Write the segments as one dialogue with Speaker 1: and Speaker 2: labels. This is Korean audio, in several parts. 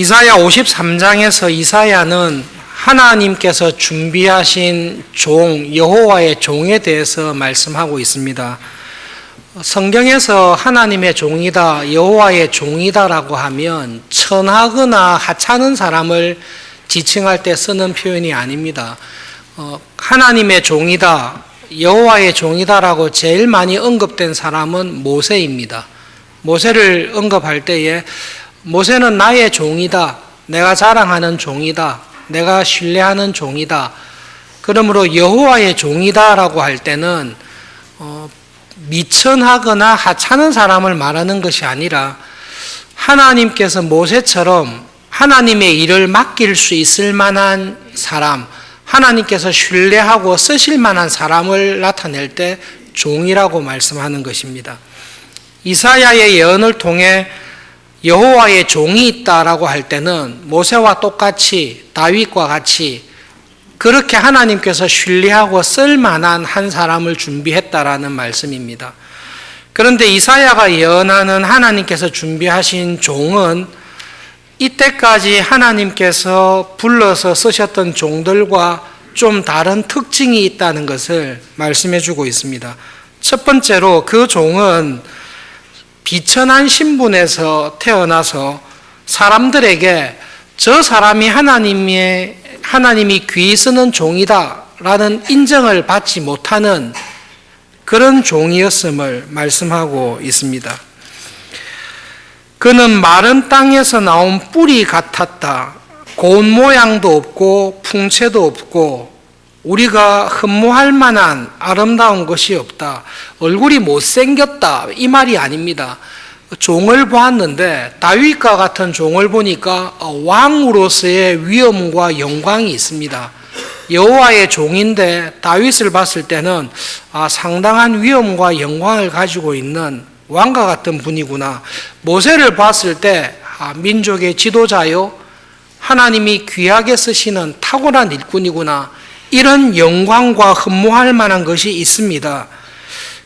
Speaker 1: 이사야 53장에서 이사야는 하나님께서 준비하신 종, 여호와의 종에 대해서 말씀하고 있습니다. 성경에서 하나님의 종이다, 여호와의 종이다라고 하면 천하거나 하찮은 사람을 지칭할 때 쓰는 표현이 아닙니다. 하나님의 종이다, 여호와의 종이다라고 제일 많이 언급된 사람은 모세입니다. 모세를 언급할 때에 모세는 나의 종이다, 내가 자랑하는 종이다, 내가 신뢰하는 종이다. 그러므로 여호와의 종이다라고 할 때는 미천하거나 하찮은 사람을 말하는 것이 아니라 하나님께서 모세처럼 하나님의 일을 맡길 수 있을 만한 사람, 하나님께서 신뢰하고 쓰실 만한 사람을 나타낼 때 종이라고 말씀하는 것입니다. 이사야의 예언을 통해 여호와의 종이 있다라고 할 때는 모세와 똑같이 다윗과 같이 그렇게 하나님께서 신뢰하고 쓸만한 한 사람을 준비했다라는 말씀입니다. 그런데 이사야가 예언하는 하나님께서 준비하신 종은 이때까지 하나님께서 불러서 쓰셨던 종들과 좀 다른 특징이 있다는 것을 말씀해 주고 있습니다. 첫 번째로 그 종은 비천한 신분에서 태어나서 사람들에게 저 사람이 하나님이 귀히 쓰는 종이다라는 인정을 받지 못하는 그런 종이었음을 말씀하고 있습니다. 그는 마른 땅에서 나온 뿌리 같았다. 고운 모양도 없고 풍채도 없고 우리가 흠모할 만한 아름다운 것이 없다. 얼굴이 못생겼다. 이 말이 아닙니다. 종을 보았는데 다윗과 같은 종을 보니까 왕으로서의 위엄과 영광이 있습니다. 여호와의 종인데 다윗을 봤을 때는 상당한 위엄과 영광을 가지고 있는 왕과 같은 분이구나. 모세를 봤을 때 민족의 지도자요, 하나님이 귀하게 쓰시는 탁월한 일꾼이구나. 이런 영광과 흠모할 만한 것이 있습니다.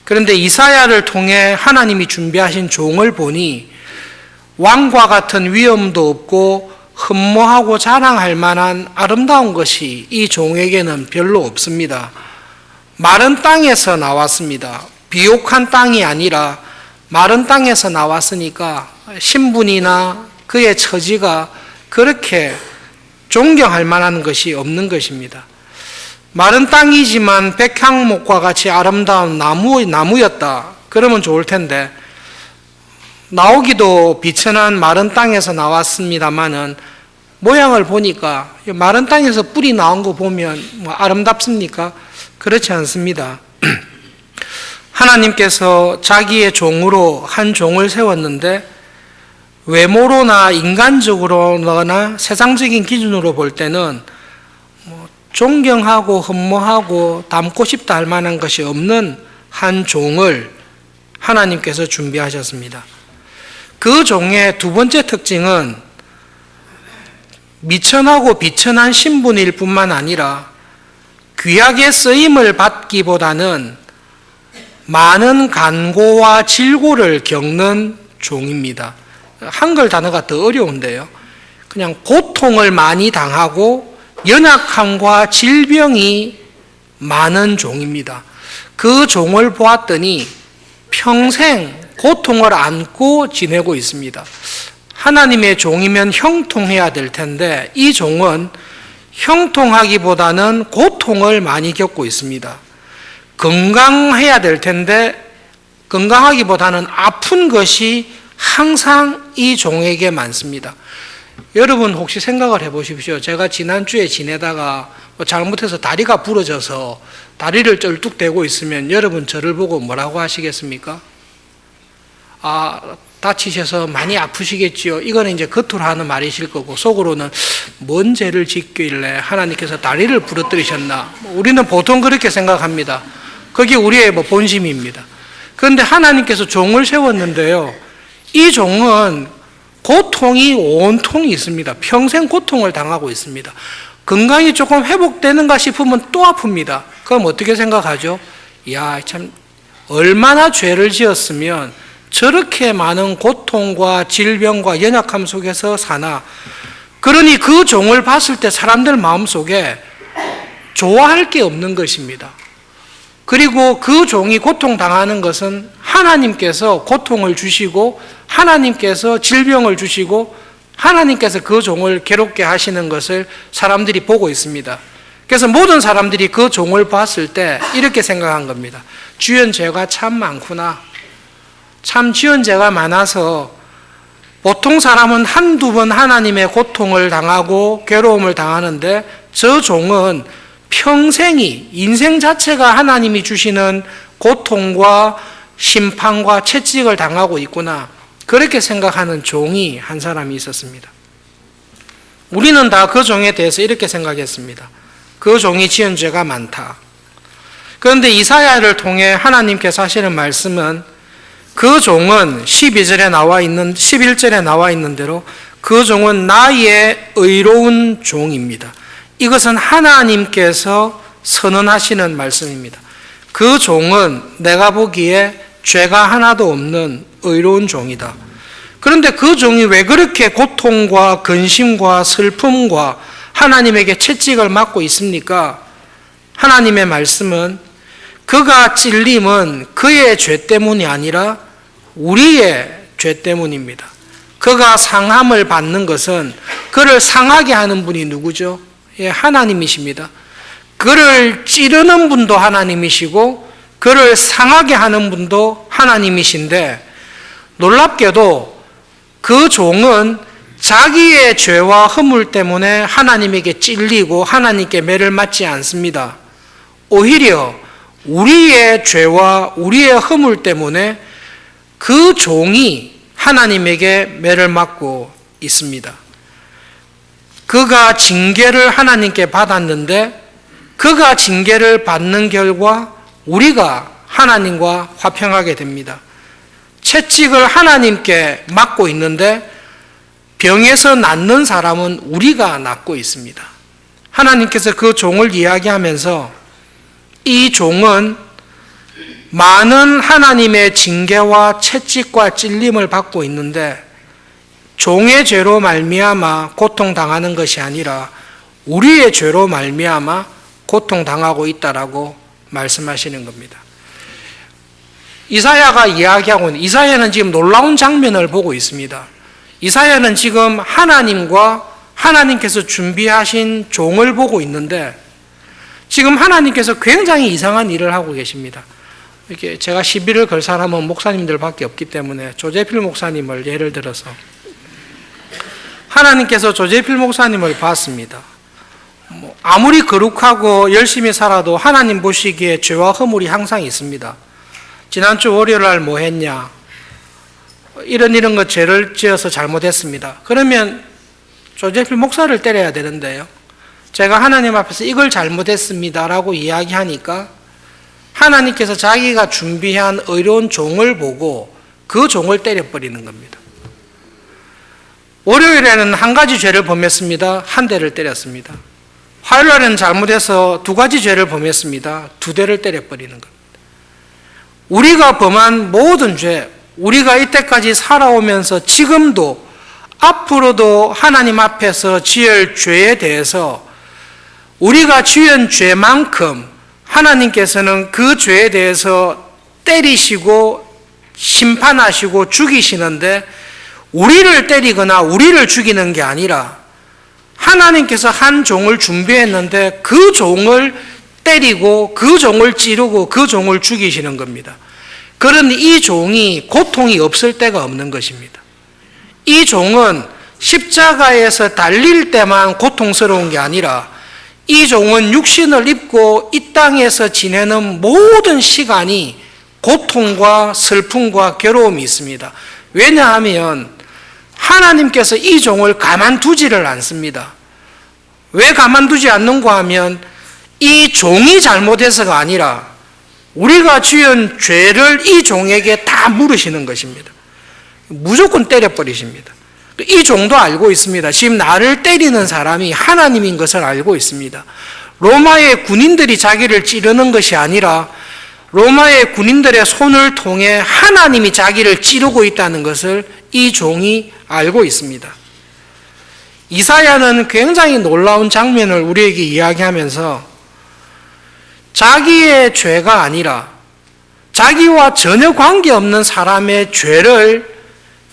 Speaker 1: 그런데 이사야를 통해 하나님이 준비하신 종을 보니 왕과 같은 위엄도 없고 흠모하고 자랑할 만한 아름다운 것이 이 종에게는 별로 없습니다. 마른 땅에서 나왔습니다. 비옥한 땅이 아니라 마른 땅에서 나왔으니까 신분이나 그의 처지가 그렇게 존경할 만한 것이 없는 것입니다. 마른 땅이지만 백향목과 같이 아름다운 나무였다. 그러면 좋을 텐데 나오기도 비천한 마른 땅에서 나왔습니다마는 모양을 보니까 마른 땅에서 뿌리 나온 거 보면 아름답습니까? 그렇지 않습니다. 하나님께서 자기의 종으로 한 종을 세웠는데 외모로나 인간적으로나 세상적인 기준으로 볼 때는 존경하고 흠모하고 닮고 싶다 할 만한 것이 없는 한 종을 하나님께서 준비하셨습니다. 그 종의 두 번째 특징은 미천하고 비천한 신분일 뿐만 아니라 귀하게 쓰임을 받기보다는 많은 간고와 질고를 겪는 종입니다. 한글 단어가 더 어려운데요. 그냥 고통을 많이 당하고 연약함과 질병이 많은 종입니다. 그 종을 보았더니 평생 고통을 안고 지내고 있습니다. 하나님의 종이면 형통해야 될 텐데 이 종은 형통하기보다는 고통을 많이 겪고 있습니다. 건강해야 될 텐데 건강하기보다는 아픈 것이 항상 이 종에게 많습니다. 여러분 혹시 생각을 해보십시오. 제가 지난주에 지내다가 잘못해서 다리가 부러져서 다리를 쩔뚝대고 있으면 여러분 저를 보고 뭐라고 하시겠습니까? 다치셔서 많이 아프시겠지요. 이거는 이제 겉으로 하는 말이실 거고 속으로는 뭔 죄를 짓길래 하나님께서 다리를 부러뜨리셨나. 우리는 보통 그렇게 생각합니다. 그게 우리의 본심입니다. 그런데 하나님께서 종을 세웠는데요. 이 종은 고통이 온통이 있습니다. 평생 고통을 당하고 있습니다. 건강이 조금 회복되는가 싶으면 또 아픕니다. 그럼 어떻게 생각하죠? 참 얼마나 죄를 지었으면 저렇게 많은 고통과 질병과 연약함 속에서 사나. 그러니 그 종을 봤을 때 사람들 마음속에 좋아할 게 없는 것입니다. 그리고 그 종이 고통당하는 것은 하나님께서 고통을 주시고 하나님께서 질병을 주시고 하나님께서 그 종을 괴롭게 하시는 것을 사람들이 보고 있습니다. 그래서 모든 사람들이 그 종을 봤을 때 이렇게 생각한 겁니다. 지은 죄가 참 많구나. 참 지은 죄가 많아서 보통 사람은 한두 번 하나님의 고통을 당하고 괴로움을 당하는데 저 종은 평생이 인생 자체가 하나님이 주시는 고통과 심판과 채찍을 당하고 있구나. 그렇게 생각하는 종이 한 사람이 있었습니다. 우리는 다 그 종에 대해서 이렇게 생각했습니다. 그 종이 지은 죄가 많다. 그런데 이사야를 통해 하나님께서 하시는 말씀은 그 종은 11절에 나와 있는 대로 그 종은 나의 의로운 종입니다. 이것은 하나님께서 선언하시는 말씀입니다. 그 종은 내가 보기에 죄가 하나도 없는 의로운 종이다. 그런데 그 종이 왜 그렇게 고통과 근심과 슬픔과 하나님에게 채찍을 맞고 있습니까? 하나님의 말씀은 그가 찔림은 그의 죄 때문이 아니라 우리의 죄 때문입니다. 그가 상함을 받는 것은 그를 상하게 하는 분이 누구죠? 예, 하나님이십니다. 그를 찌르는 분도 하나님이시고 그를 상하게 하는 분도 하나님이신데 놀랍게도 그 종은 자기의 죄와 허물 때문에 하나님에게 찔리고 하나님께 매를 맞지 않습니다. 오히려 우리의 죄와 우리의 허물 때문에 그 종이 하나님에게 매를 맞고 있습니다. 그가 징계를 하나님께 받았는데 그가 징계를 받는 결과 우리가 하나님과 화평하게 됩니다. 채찍을 하나님께 맞고 있는데 병에서 낫는 사람은 우리가 낫고 있습니다. 하나님께서 그 종을 이야기하면서 이 종은 많은 하나님의 징계와 채찍과 찔림을 받고 있는데 종의 죄로 말미암아 고통당하는 것이 아니라 우리의 죄로 말미암아 고통당하고 있다라고 말씀하시는 겁니다. 이사야가 이야기하고 있는, 이사야는 지금 놀라운 장면을 보고 있습니다. 이사야는 지금 하나님과 하나님께서 준비하신 종을 보고 있는데 지금 하나님께서 굉장히 이상한 일을 하고 계십니다. 이렇게 제가 시비를 걸 사람은 목사님들밖에 없기 때문에 조재필 목사님을 예를 들어서 하나님께서 조재필 목사님을 봤습니다. 아무리 거룩하고 열심히 살아도 하나님 보시기에 죄와 허물이 항상 있습니다. 지난주 월요일날 뭐 했냐? 이런 것 죄를 지어서 잘못했습니다. 그러면 조재필 목사를 때려야 되는데요. 제가 하나님 앞에서 이걸 잘못했습니다라고 이야기하니까 하나님께서 자기가 준비한 의로운 종을 보고 그 종을 때려버리는 겁니다. 월요일에는 한 가지 죄를 범했습니다. 한 대를 때렸습니다. 화요일날은 잘못해서 두 가지 죄를 범했습니다. 두 대를 때려버리는 겁니다. 우리가 범한 모든 죄, 우리가 이때까지 살아오면서 지금도 앞으로도 하나님 앞에서 지을 죄에 대해서 우리가 지은 죄만큼 하나님께서는 그 죄에 대해서 때리시고 심판하시고 죽이시는데 우리를 때리거나 우리를 죽이는 게 아니라 하나님께서 한 종을 준비했는데 그 종을 때리고 그 종을 찌르고 그 종을 죽이시는 겁니다. 그런데 이 종이 고통이 없을 때가 없는 것입니다. 이 종은 십자가에서 달릴 때만 고통스러운 게 아니라 이 종은 육신을 입고 이 땅에서 지내는 모든 시간이 고통과 슬픔과 괴로움이 있습니다. 왜냐하면 하나님께서 이 종을 가만두지를 않습니다. 왜 가만두지 않는가 하면 이 종이 잘못해서가 아니라 우리가 지은 죄를 이 종에게 다 물으시는 것입니다. 무조건 때려버리십니다. 이 종도 알고 있습니다. 지금 나를 때리는 사람이 하나님인 것을 알고 있습니다. 로마의 군인들이 자기를 찌르는 것이 아니라 로마의 군인들의 손을 통해 하나님이 자기를 찌르고 있다는 것을 이 종이 알고 있습니다. 이사야는 굉장히 놀라운 장면을 우리에게 이야기하면서 자기의 죄가 아니라 자기와 전혀 관계없는 사람의 죄를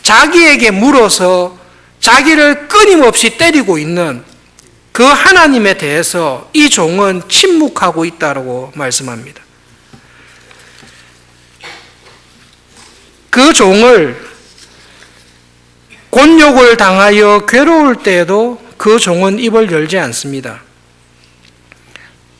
Speaker 1: 자기에게 물어서 자기를 끊임없이 때리고 있는 그 하나님에 대해서 이 종은 침묵하고 있다고 말씀합니다. 그 종을 곤욕을 당하여 괴로울 때에도 그 종은 입을 열지 않습니다.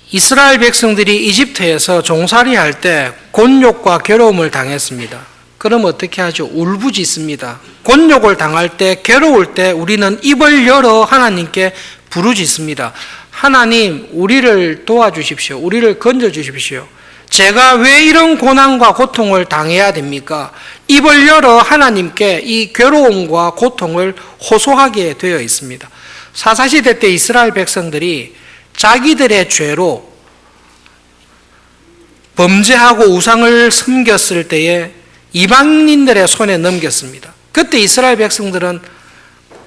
Speaker 1: 이스라엘 백성들이 이집트에서 종살이할 때 곤욕과 괴로움을 당했습니다. 그럼 어떻게 하죠? 울부짖습니다. 곤욕을 당할 때, 괴로울 때 우리는 입을 열어 하나님께 부르짖습니다. 하나님, 우리를 도와주십시오. 우리를 건져주십시오. 제가 왜 이런 고난과 고통을 당해야 됩니까? 입을 열어 하나님께 이 괴로움과 고통을 호소하게 되어 있습니다. 사사시대 때 이스라엘 백성들이 자기들의 죄로 범죄하고 우상을 섬겼을 때에 이방인들의 손에 넘겼습니다. 그때 이스라엘 백성들은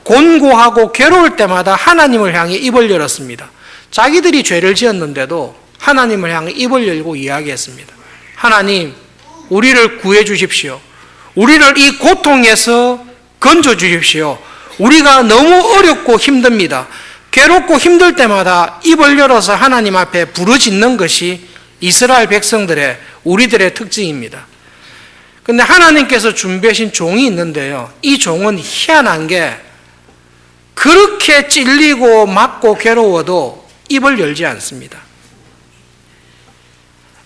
Speaker 1: 곤고하고 괴로울 때마다 하나님을 향해 입을 열었습니다. 자기들이 죄를 지었는데도 하나님을 향해 입을 열고 이야기했습니다. 하나님, 우리를 구해 주십시오. 우리를 이 고통에서 건져 주십시오. 우리가 너무 어렵고 힘듭니다. 괴롭고 힘들 때마다 입을 열어서 하나님 앞에 부르짖는 것이 이스라엘 백성들의, 우리들의 특징입니다. 근데 하나님께서 준비하신 종이 있는데요. 이 종은 희한한 게 그렇게 찔리고 맞고 괴로워도 입을 열지 않습니다.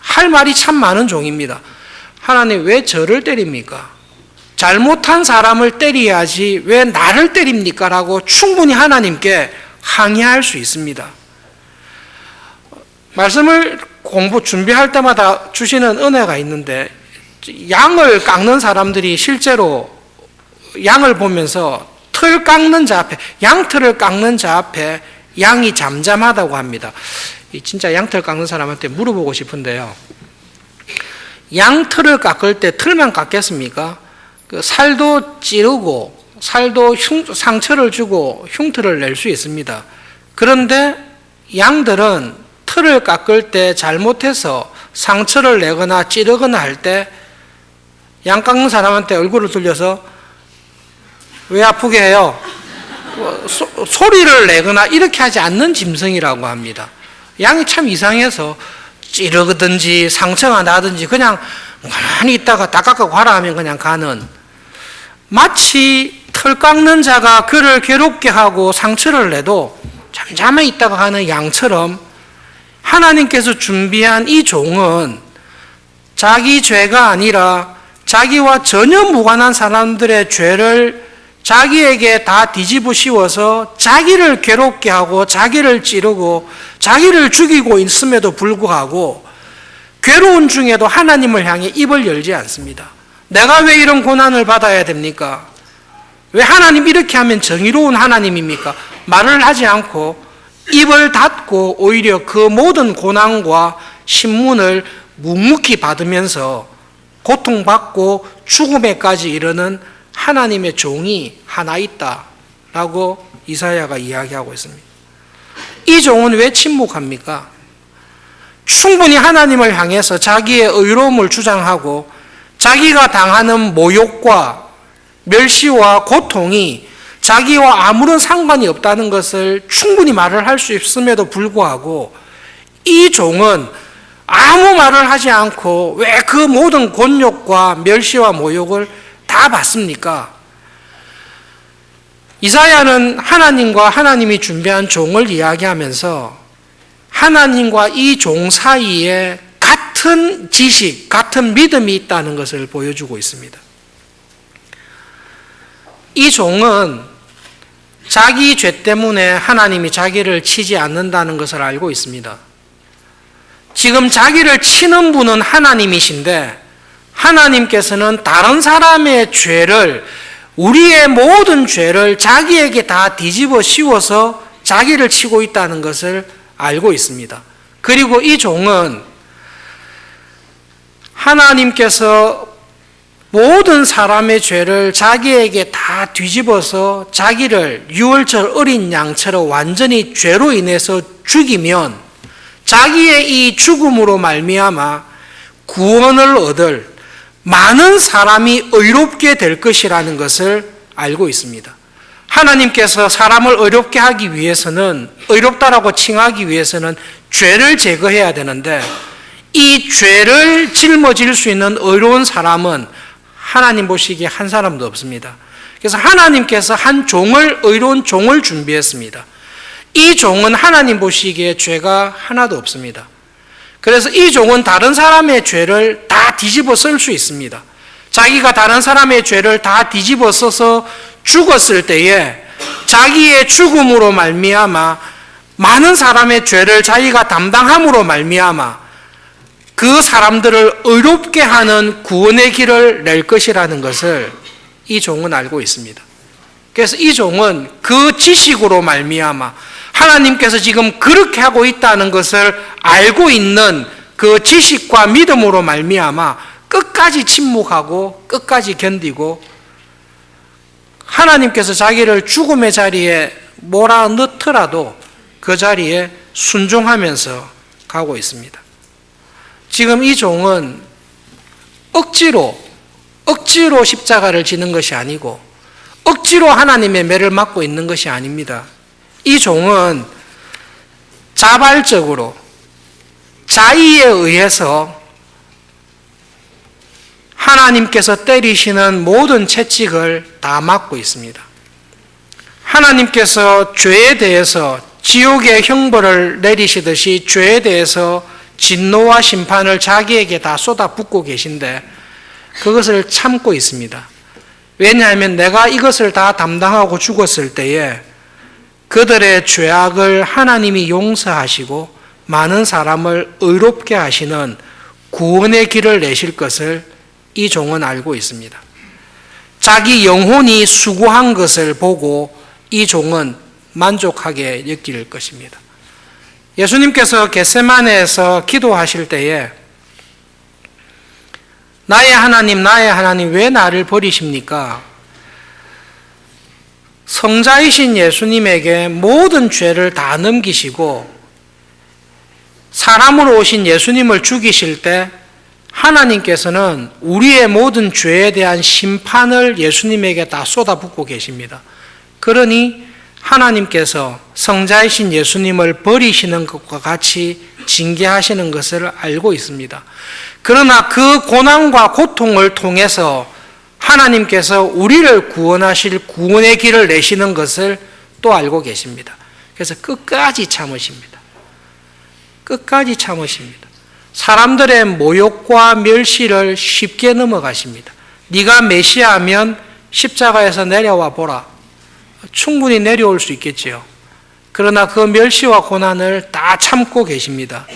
Speaker 1: 할 말이 참 많은 종입니다. 하나님, 왜 저를 때립니까? 잘못한 사람을 때려야지 왜 나를 때립니까? 라고 충분히 하나님께 항의할 수 있습니다. 말씀을 준비할 때마다 주시는 은혜가 있는데, 양을 깎는 사람들이 실제로 양을 보면서 틀 깎는 자 앞에, 양틀을 깎는 자 앞에 양이 잠잠하다고 합니다. 진짜 양틀 깎는 사람한테 물어보고 싶은데요. 양틀을 깎을 때 틀만 깎겠습니까? 그 살도 찌르고 살도 상처를 주고 흉터를 낼 수 있습니다. 그런데 양들은 틀을 깎을 때 잘못해서 상처를 내거나 찌르거나 할 때 양 깎는 사람한테 얼굴을 돌려서 왜 아프게 해요? 소리를 내거나 이렇게 하지 않는 짐승이라고 합니다. 양이 참 이상해서 찌르든지 상처가 나든지 그냥 가만히 있다가 다 깎아 가라 하면 그냥 가는, 마치 털 깎는 자가 그를 괴롭게 하고 상처를 내도 잠잠히 있다가 가는 양처럼 하나님께서 준비한 이 종은 자기 죄가 아니라 자기와 전혀 무관한 사람들의 죄를 자기에게 다 뒤집어 씌워서 자기를 괴롭게 하고 자기를 찌르고 자기를 죽이고 있음에도 불구하고 괴로운 중에도 하나님을 향해 입을 열지 않습니다. 내가 왜 이런 고난을 받아야 됩니까? 왜 하나님 이렇게 하면 정의로운 하나님입니까? 말을 하지 않고 입을 닫고 오히려 그 모든 고난과 신문을 묵묵히 받으면서 고통받고 죽음에까지 이르는 하나님의 종이 하나 있다라고 이사야가 이야기하고 있습니다. 이 종은 왜 침묵합니까? 충분히 하나님을 향해서 자기의 의로움을 주장하고 자기가 당하는 모욕과 멸시와 고통이 자기와 아무런 상관이 없다는 것을 충분히 말을 할 수 있음에도 불구하고 이 종은 아무 말을 하지 않고 왜 그 모든 곤욕과 멸시와 모욕을 다 받습니까? 이사야는 하나님과 하나님이 준비한 종을 이야기하면서 하나님과 이 종 사이에 같은 지식, 같은 믿음이 있다는 것을 보여주고 있습니다. 이 종은 자기 죄 때문에 하나님이 자기를 치지 않는다는 것을 알고 있습니다. 지금 자기를 치는 분은 하나님이신데 하나님께서는 다른 사람의 죄를, 우리의 모든 죄를 자기에게 다 뒤집어 씌워서 자기를 치고 있다는 것을 알고 있습니다. 그리고 이 종은 하나님께서 모든 사람의 죄를 자기에게 다 뒤집어서 자기를 유월절 어린 양처럼 완전히 죄로 인해서 죽이면 자기의 이 죽음으로 말미암아 구원을 얻을 많은 사람이 의롭게 될 것이라는 것을 알고 있습니다. 하나님께서 사람을 의롭게 하기 위해서는, 의롭다라고 칭하기 위해서는 죄를 제거해야 되는데, 이 죄를 짊어질 수 있는 의로운 사람은 하나님 보시기에 한 사람도 없습니다. 그래서 하나님께서 한 종을, 의로운 종을 준비했습니다. 이 종은 하나님 보시기에 죄가 하나도 없습니다. 그래서 이 종은 다른 사람의 죄를 다 뒤집어 쓸 수 있습니다. 자기가 다른 사람의 죄를 다 뒤집어 써서 죽었을 때에 자기의 죽음으로 말미암아 많은 사람의 죄를 자기가 담당함으로 말미암아 그 사람들을 의롭게 하는 구원의 길을 낼 것이라는 것을 이 종은 알고 있습니다. 그래서 이 종은 그 지식으로 말미암아 하나님께서 지금 그렇게 하고 있다는 것을 알고 있는 그 지식과 믿음으로 말미암아 끝까지 침묵하고 끝까지 견디고 하나님께서 자기를 죽음의 자리에 몰아넣더라도 그 자리에 순종하면서 가고 있습니다. 지금 이 종은 억지로 십자가를 지는 것이 아니고 억지로 하나님의 매를 맞고 있는 것이 아닙니다. 이 종은 자발적으로 자의에 의해서 하나님께서 때리시는 모든 채찍을 다 맞고 있습니다. 하나님께서 죄에 대해서 지옥의 형벌을 내리시듯이 죄에 대해서 진노와 심판을 자기에게 다 쏟아붓고 계신데 그것을 참고 있습니다. 왜냐하면 내가 이것을 다 담당하고 죽었을 때에 그들의 죄악을 하나님이 용서하시고 많은 사람을 의롭게 하시는 구원의 길을 내실 것을 이 종은 알고 있습니다. 자기 영혼이 수고한 것을 보고 이 종은 만족하게 느낄 것입니다. 예수님께서 겟세마네에서 기도하실 때에 나의 하나님 왜 나를 버리십니까? 성자이신 예수님에게 모든 죄를 다 넘기시고 사람으로 오신 예수님을 죽이실 때 하나님께서는 우리의 모든 죄에 대한 심판을 예수님에게 다 쏟아붓고 계십니다. 그러니 하나님께서 성자이신 예수님을 버리시는 것과 같이 징계하시는 것을 알고 있습니다. 그러나 그 고난과 고통을 통해서 하나님께서 우리를 구원하실 구원의 길을 내시는 것을 또 알고 계십니다. 그래서 끝까지 참으십니다. 끝까지 참으십니다. 사람들의 모욕과 멸시를 쉽게 넘어가십니다. 네가 메시아면 십자가에서 내려와 보라. 충분히 내려올 수 있겠지요. 그러나 그 멸시와 고난을 다 참고 계십니다.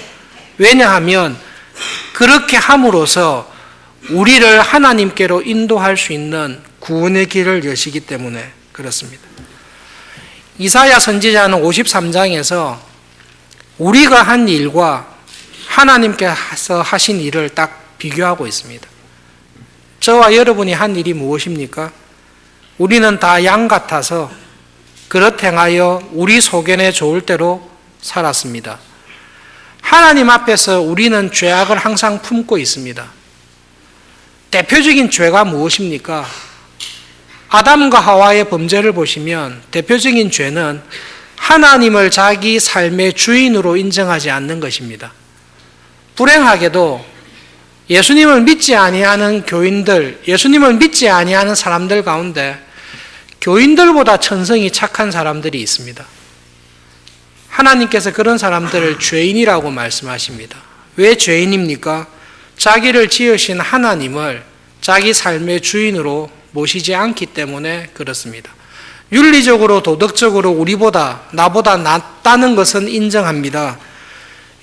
Speaker 1: 왜냐하면 그렇게 함으로써 우리를 하나님께로 인도할 수 있는 구원의 길을 여시기 때문에 그렇습니다. 이사야 선지자는 53장에서 우리가 한 일과 하나님께서 하신 일을 딱 비교하고 있습니다. 저와 여러분이 한 일이 무엇입니까? 우리는 다 양 같아서 그렇게 행하여 우리 소견에 좋을 대로 살았습니다. 하나님 앞에서 우리는 죄악을 항상 품고 있습니다. 대표적인 죄가 무엇입니까? 아담과 하와의 범죄를 보시면 대표적인 죄는 하나님을 자기 삶의 주인으로 인정하지 않는 것입니다. 불행하게도 예수님을 믿지 아니하는 교인들, 예수님을 믿지 아니하는 사람들 가운데 교인들보다 천성이 착한 사람들이 있습니다. 하나님께서 그런 사람들을 죄인이라고 말씀하십니다. 왜 죄인입니까? 자기를 지으신 하나님을 자기 삶의 주인으로 모시지 않기 때문에 그렇습니다. 윤리적으로 도덕적으로 나보다 낫다는 것은 인정합니다.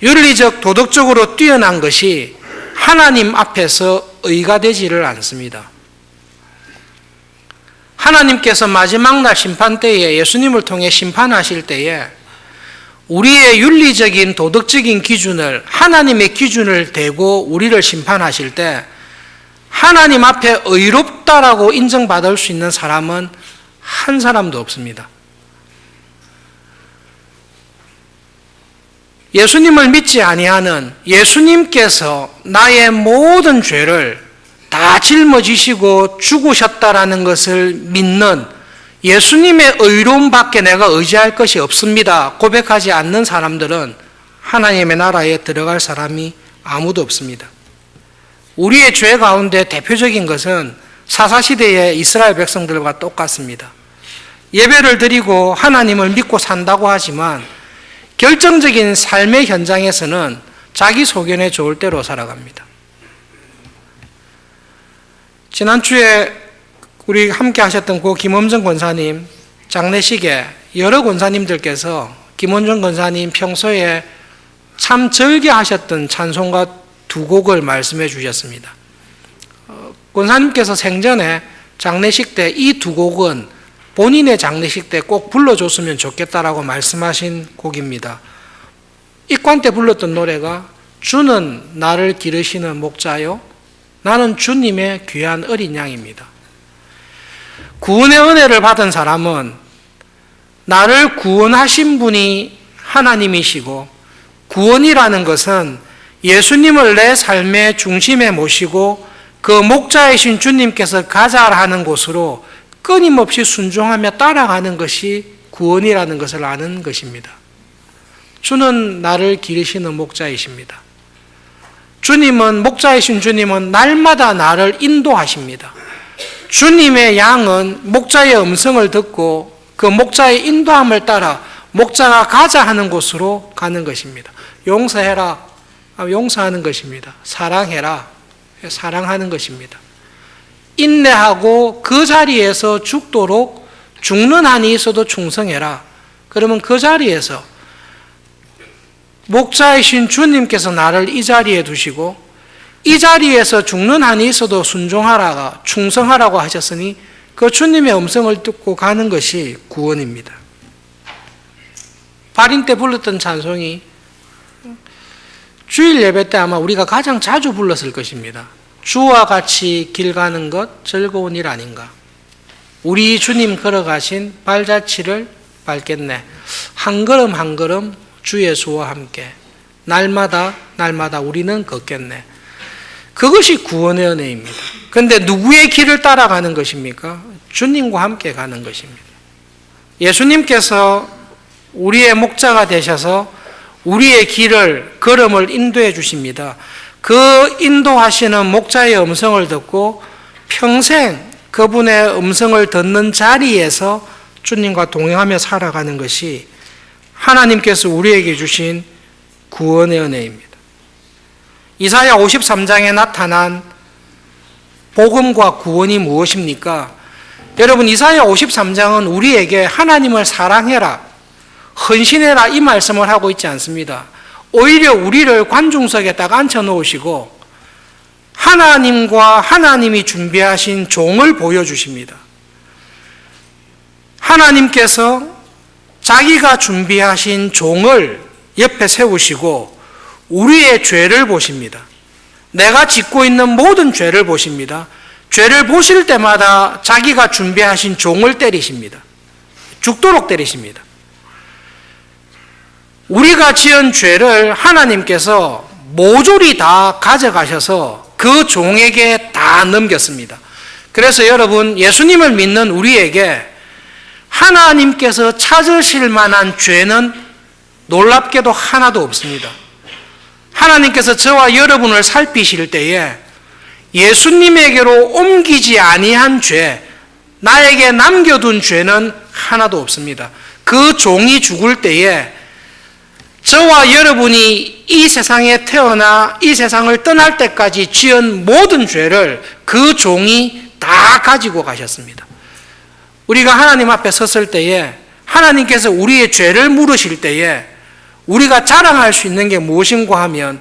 Speaker 1: 윤리적 도덕적으로 뛰어난 것이 하나님 앞에서 의가 되지를 않습니다. 하나님께서 마지막 날 심판 때에 예수님을 통해 심판하실 때에 우리의 윤리적인 도덕적인 기준을 하나님의 기준을 대고 우리를 심판하실 때 하나님 앞에 의롭다라고 인정받을 수 있는 사람은 한 사람도 없습니다. 예수님을 믿지 아니하는, 예수님께서 나의 모든 죄를 다 짊어지시고 죽으셨다라는 것을 믿는 예수님의 의로움밖에 내가 의지할 것이 없습니다 고백하지 않는 사람들은 하나님의 나라에 들어갈 사람이 아무도 없습니다. 우리의 죄 가운데 대표적인 것은 사사시대의 이스라엘 백성들과 똑같습니다. 예배를 드리고 하나님을 믿고 산다고 하지만 결정적인 삶의 현장에서는 자기 소견에 좋을 대로 살아갑니다. 지난주에 우리 함께 하셨던 고 김엄정 권사님 장례식에 여러 권사님들께서 김엄정 권사님 평소에 참 즐겨하셨던 찬송가 두 곡을 말씀해 주셨습니다. 권사님께서 생전에 장례식 때 이 두 곡은 본인의 장례식 때 꼭 불러줬으면 좋겠다라고 말씀하신 곡입니다. 입관 때 불렀던 노래가 주는 나를 기르시는 목자요 나는 주님의 귀한 어린 양입니다. 구원의 은혜를 받은 사람은 나를 구원하신 분이 하나님이시고 구원이라는 것은 예수님을 내 삶의 중심에 모시고 그 목자이신 주님께서 가자 하는 곳으로 끊임없이 순종하며 따라가는 것이 구원이라는 것을 아는 것입니다. 주는 나를 기르시는 목자이십니다. 주님은, 목자이신 주님은 날마다 나를 인도하십니다. 주님의 양은 목자의 음성을 듣고 그 목자의 인도함을 따라 목자가 가자 하는 곳으로 가는 것입니다. 용서해라, 용서하는 것입니다. 사랑해라, 사랑하는 것입니다. 인내하고 그 자리에서 죽도록 죽는 한이 있어도 충성해라. 그러면 그 자리에서 목자이신 주님께서 나를 이 자리에 두시고 이 자리에서 죽는 한이 있어도 순종하라가 충성하라고 하셨으니 그 주님의 음성을 듣고 가는 것이 구원입니다. 발인 때 불렀던 찬송이 주일 예배 때 아마 우리가 가장 자주 불렀을 것입니다. 주와 같이 길 가는 것 즐거운 일 아닌가. 우리 주님 걸어가신 발자취를 밟겠네. 한 걸음 한 걸음 주 예수와 함께 날마다 날마다 우리는 걷겠네. 그것이 구원의 은혜입니다. 그런데 누구의 길을 따라가는 것입니까? 주님과 함께 가는 것입니다. 예수님께서 우리의 목자가 되셔서 우리의 길을, 걸음을 인도해 주십니다. 그 인도하시는 목자의 음성을 듣고 평생 그분의 음성을 듣는 자리에서 주님과 동행하며 살아가는 것이 하나님께서 우리에게 주신 구원의 은혜입니다. 이사야 53장에 나타난 복음과 구원이 무엇입니까? 여러분, 이사야 53장은 우리에게 하나님을 사랑해라, 헌신해라 이 말씀을 하고 있지 않습니다. 오히려 우리를 관중석에 딱 앉혀놓으시고 하나님과 하나님이 준비하신 종을 보여주십니다. 하나님께서 자기가 준비하신 종을 옆에 세우시고 우리의 죄를 보십니다. 내가 짓고 있는 모든 죄를 보십니다. 죄를 보실 때마다 자기가 준비하신 종을 때리십니다. 죽도록 때리십니다. 우리가 지은 죄를 하나님께서 모조리 다 가져가셔서 그 종에게 다 넘겼습니다. 그래서 여러분, 예수님을 믿는 우리에게 하나님께서 찾으실 만한 죄는 놀랍게도 하나도 없습니다. 하나님께서 저와 여러분을 살피실 때에 예수님에게로 옮기지 아니한 죄, 나에게 남겨둔 죄는 하나도 없습니다. 그 종이 죽을 때에 저와 여러분이 이 세상에 태어나 이 세상을 떠날 때까지 지은 모든 죄를 그 종이 다 가지고 가셨습니다. 우리가 하나님 앞에 섰을 때에 하나님께서 우리의 죄를 물으실 때에 우리가 자랑할 수 있는 게 무엇인가 하면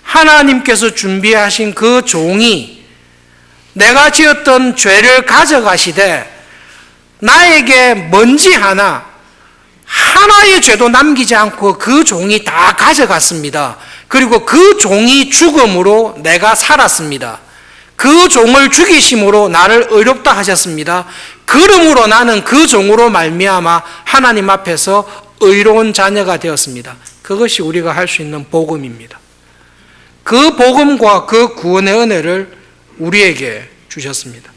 Speaker 1: 하나님께서 준비하신 그 종이 내가 지었던 죄를 가져가시되 나에게 먼지 하나의 죄도 남기지 않고 그 종이 다 가져갔습니다. 그리고 그 종이 죽음으로 내가 살았습니다. 그 종을 죽이심으로 나를 의롭다 하셨습니다. 그러므로 나는 그 종으로 말미암아 하나님 앞에서 의로운 자녀가 되었습니다. 그것이 우리가 할 수 있는 복음입니다. 그 복음과 그 구원의 은혜를 우리에게 주셨습니다.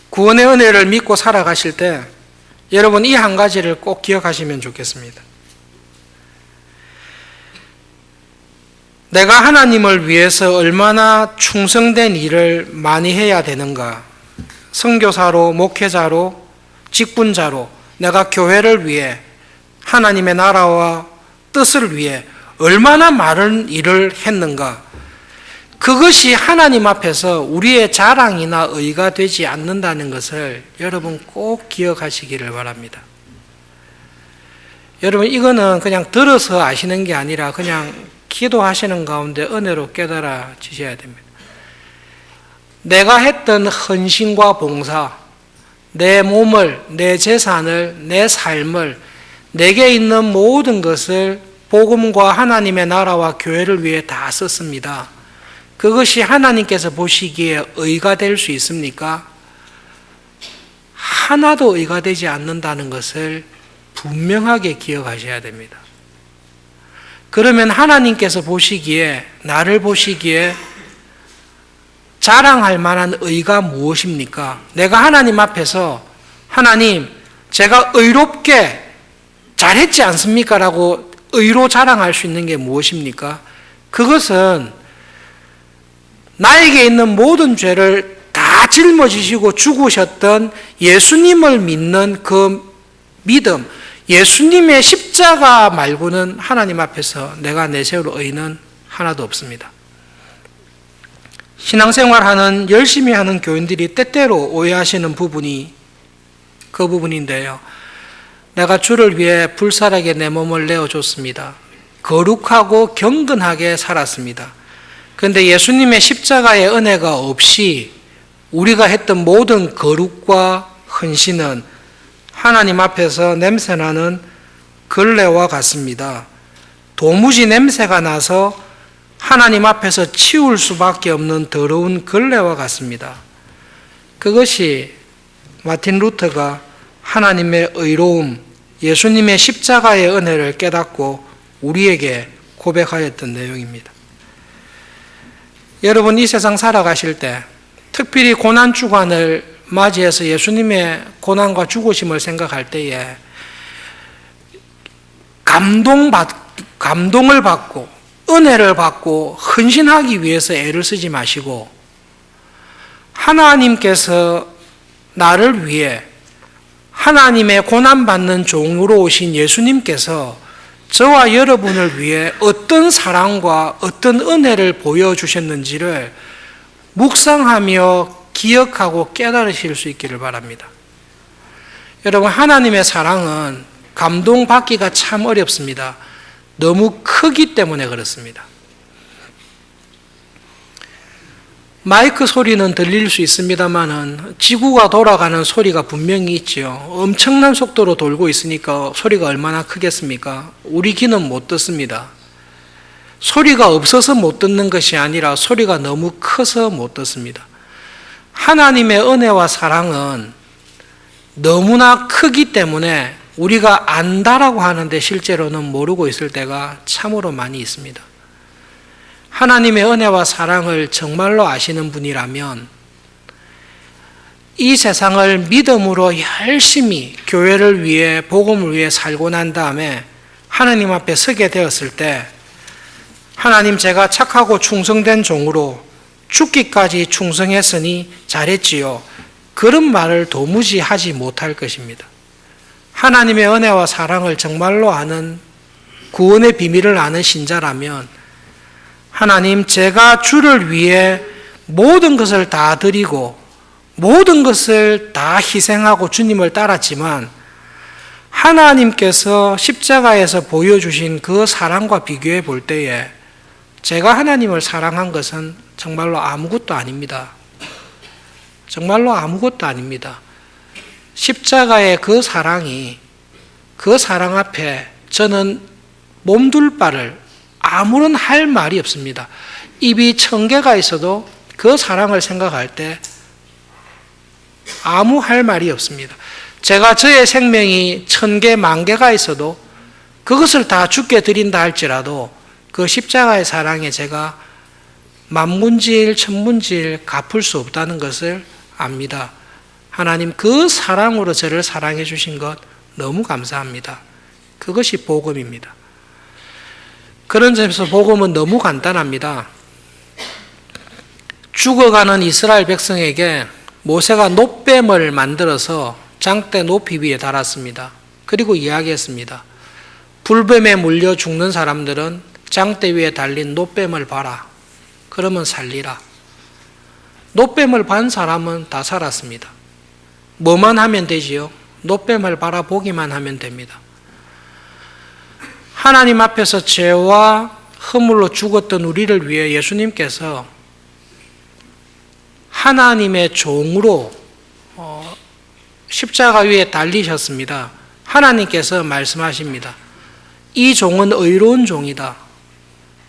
Speaker 1: 구원의 은혜를 믿고 살아가실 때 여러분 이 한 가지를 꼭 기억하시면 좋겠습니다. 내가 하나님을 위해서 얼마나 충성된 일을 많이 해야 되는가? 선교사로, 목회자로, 직분자로 내가 교회를 위해 하나님의 나라와 뜻을 위해 얼마나 많은 일을 했는가? 그것이 하나님 앞에서 우리의 자랑이나 의가 되지 않는다는 것을 여러분 꼭 기억하시기를 바랍니다. 여러분 이거는 그냥 들어서 아시는 게 아니라 그냥 기도하시는 가운데 은혜로 깨달아지셔야 됩니다. 내가 했던 헌신과 봉사, 내 몸을, 내 재산을, 내 삶을, 내게 있는 모든 것을 복음과 하나님의 나라와 교회를 위해 다 썼습니다. 그것이 하나님께서 보시기에 의가 될 수 있습니까? 하나도 의가 되지 않는다는 것을 분명하게 기억하셔야 됩니다. 그러면 하나님께서 보시기에, 나를 보시기에 자랑할 만한 의가 무엇입니까? 내가 하나님 앞에서 하나님, 제가 의롭게 잘했지 않습니까? 라고 의로 자랑할 수 있는 게 무엇입니까? 그것은 나에게 있는 모든 죄를 다 짊어지시고 죽으셨던 예수님을 믿는 그 믿음, 예수님의 십자가 말고는 하나님 앞에서 내가 내세울 의는 하나도 없습니다. 신앙생활하는 열심히 하는 교인들이 때때로 오해하시는 부분이 그 부분인데요. 내가 주를 위해 불살하게 내 몸을 내어줬습니다. 거룩하고 경건하게 살았습니다. 그런데 예수님의 십자가의 은혜가 없이 우리가 했던 모든 거룩과 헌신은 하나님 앞에서 냄새나는 걸레와 같습니다. 도무지 냄새가 나서 하나님 앞에서 치울 수밖에 없는 더러운 걸레와 같습니다. 그것이 마틴 루터가 하나님의 의로움, 예수님의 십자가의 은혜를 깨닫고 우리에게 고백하였던 내용입니다. 여러분 이 세상 살아가실 때 특별히 고난주간을 맞이해서 예수님의 고난과 죽으심을 생각할 때에 감동을 받고 은혜를 받고 헌신하기 위해서 애를 쓰지 마시고 하나님께서 나를 위해 하나님의 고난받는 종으로 오신 예수님께서 저와 여러분을 위해 어떤 사랑과 어떤 은혜를 보여주셨는지를 묵상하며 기억하고 깨달으실 수 있기를 바랍니다. 여러분 하나님의 사랑은 감동받기가 참 어렵습니다. 너무 크기 때문에 그렇습니다. 마이크 소리는 들릴 수 있습니다만은 지구가 돌아가는 소리가 분명히 있지요. 엄청난 속도로 돌고 있으니까 소리가 얼마나 크겠습니까? 우리 귀는 못 듣습니다. 소리가 없어서 못 듣는 것이 아니라 소리가 너무 커서 못 듣습니다. 하나님의 은혜와 사랑은 너무나 크기 때문에 우리가 안다라고 하는데 실제로는 모르고 있을 때가 참으로 많이 있습니다. 하나님의 은혜와 사랑을 정말로 아시는 분이라면 이 세상을 믿음으로 열심히 교회를 위해 복음을 위해 살고 난 다음에 하나님 앞에 서게 되었을 때 하나님 제가 착하고 충성된 종으로 죽기까지 충성했으니 잘했지요. 그런 말을 도무지 하지 못할 것입니다. 하나님의 은혜와 사랑을 정말로 아는 구원의 비밀을 아는 신자라면 하나님 제가 주를 위해 모든 것을 다 드리고 모든 것을 다 희생하고 주님을 따랐지만 하나님께서 십자가에서 보여주신 그 사랑과 비교해 볼 때에 제가 하나님을 사랑한 것은 정말로 아무것도 아닙니다. 정말로 아무것도 아닙니다. 십자가의 그 사랑이 그 사랑 앞에 저는 몸둘 바를 아무런 할 말이 없습니다. 입이 1000개가 있어도 그 사랑을 생각할 때 아무 할 말이 없습니다. 제가 저의 생명이 1000개, 10,000개가 있어도 그것을 다 주께 드린다 할지라도 그 십자가의 사랑에 제가 만문질, 천문질 갚을 수 없다는 것을 압니다. 하나님 그 사랑으로 저를 사랑해 주신 것 너무 감사합니다. 그것이 복음입니다. 그런 점에서 복음은 너무 간단합니다. 죽어가는 이스라엘 백성에게 모세가 놋뱀을 만들어서 장대 높이 위에 달았습니다. 그리고 이야기했습니다. 불뱀에 물려 죽는 사람들은 장대 위에 달린 놋뱀을 봐라. 그러면 살리라. 놋뱀을 반 사람은 다 살았습니다. 뭐만 하면 되지요? 놋뱀을 바라보기만 하면 됩니다. 하나님 앞에서 죄와 허물로 죽었던 우리를 위해 예수님께서 하나님의 종으로 십자가 위에 달리셨습니다. 하나님께서 말씀하십니다. 이 종은 의로운 종이다.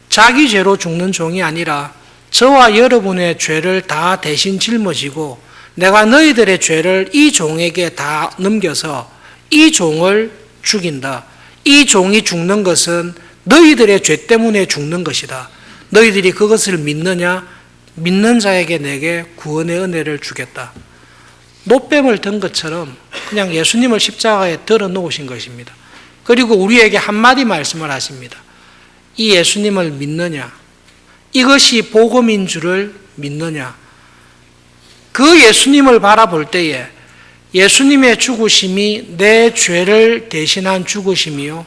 Speaker 1: 자기 죄로 죽는 종이 아니라 저와 여러분의 죄를 다 대신 짊어지고 내가 너희들의 죄를 이 종에게 다 넘겨서 이 종을 죽인다. 이 종이 죽는 것은 너희들의 죄 때문에 죽는 것이다. 너희들이 그것을 믿느냐? 믿는 자에게 내게 구원의 은혜를 주겠다. 놋뱀을 든 것처럼 그냥 예수님을 십자가에 들어 놓으신 것입니다. 그리고 우리에게 한마디 말씀을 하십니다. 이 예수님을 믿느냐? 이것이 복음인 줄을 믿느냐? 그 예수님을 바라볼 때에 예수님의 죽으심이 내 죄를 대신한 죽으심이요,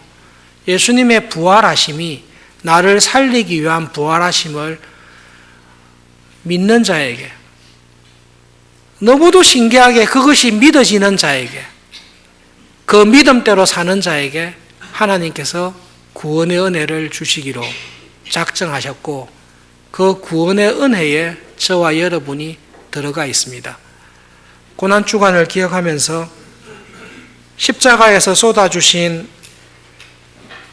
Speaker 1: 예수님의 부활하심이 나를 살리기 위한 부활하심을 믿는 자에게, 너무도 신기하게 그것이 믿어지는 자에게, 그 믿음대로 사는 자에게 하나님께서 구원의 은혜를 주시기로 작정하셨고 그 구원의 은혜에 저와 여러분이 들어가 있습니다. 고난주간을 기억하면서 십자가에서 쏟아주신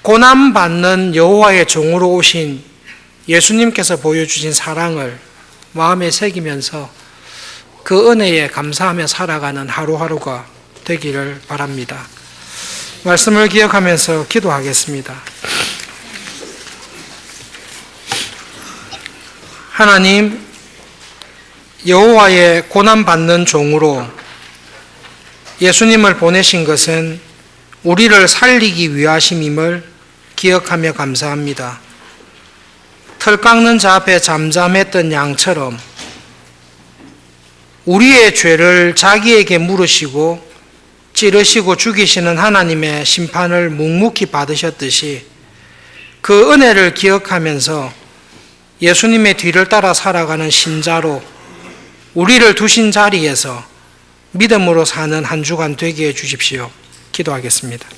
Speaker 1: 고난받는 여호와의 종으로 오신 예수님께서 보여주신 사랑을 마음에 새기면서 그 은혜에 감사하며 살아가는 하루하루가 되기를 바랍니다. 말씀을 기억하면서 기도하겠습니다. 하나님, 여호와의 고난받는 종으로 예수님을 보내신 것은 우리를 살리기 위하심임을 기억하며 감사합니다. 털 깎는 자 앞에 잠잠했던 양처럼 우리의 죄를 자기에게 물으시고 찌르시고 죽이시는 하나님의 심판을 묵묵히 받으셨듯이 그 은혜를 기억하면서 예수님의 뒤를 따라 살아가는 신자로 우리를 두신 자리에서 믿음으로 사는 한 주간 되게 해 주십시오. 기도하겠습니다.